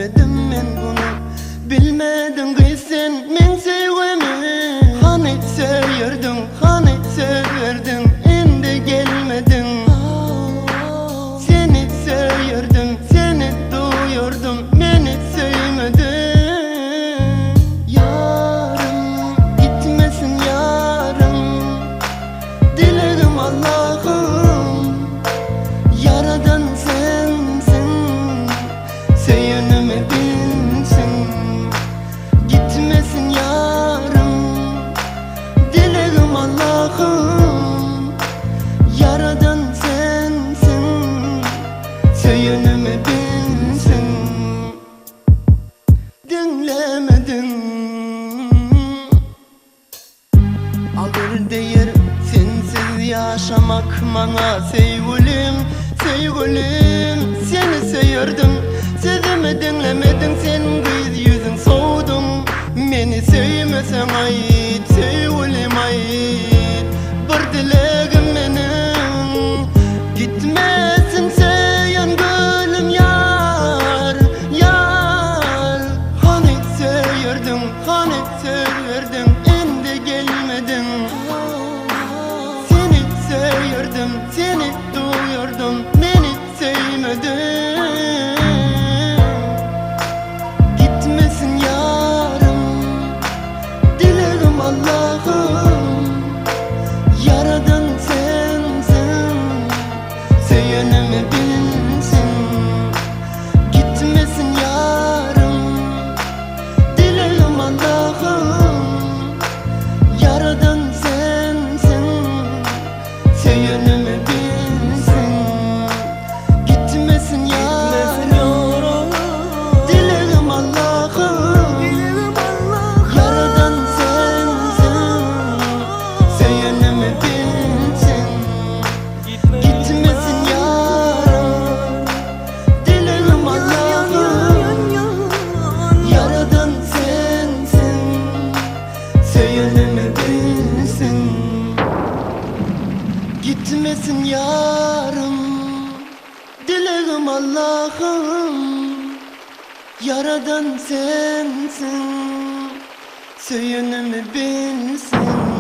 Bilmedim men bunu, bilmedin ki sen men sevgimi. Hani severdin, hani severdin, endi gelmedin. Seni seviyordum, seni duyuyordum, beni sevmedin. Yarım, gitmesin yarım, dilerim Allah'ım. Yaradan sensin, sevgimi bilsin. Gitmesin yarım, dilerim Allah'ım. Yaradan sensin, söyünümü bilsin. Dinlemedin, ağır değil sensiz yaşamak bana. Sevgilim, sevgilim, seni seviyordum. Sözümü dinlemedin, sen kız yüzün soğudun. Beni sevmesen ait, sevgilim ait. Bir dileğim benim, gitmesin sevyen gülüm yar, yar. Hani seviyordun, hani severdin, endi gelmedin. Seni seviyordum, seni duyuyordum, beni sevmedin. Gitmesin yarım, dilerim Allah'ım. Yaradan sensin, sevgimi bilsin. Gitmesin yarım, dilerim Allah'ım. Yaradan sensin, sevgimi bilsin. Gitmesin yarım, dilerim Allah'ım. Yaradan sensin, sevgimi bilsin. Gitmesin yarım, dilerim Allah'ım. Yaradan sensin, sevgimi bilsin. Gitmesin yarım, dilerim Allah'ım. Yaradan sensin, söyünümü bilsin.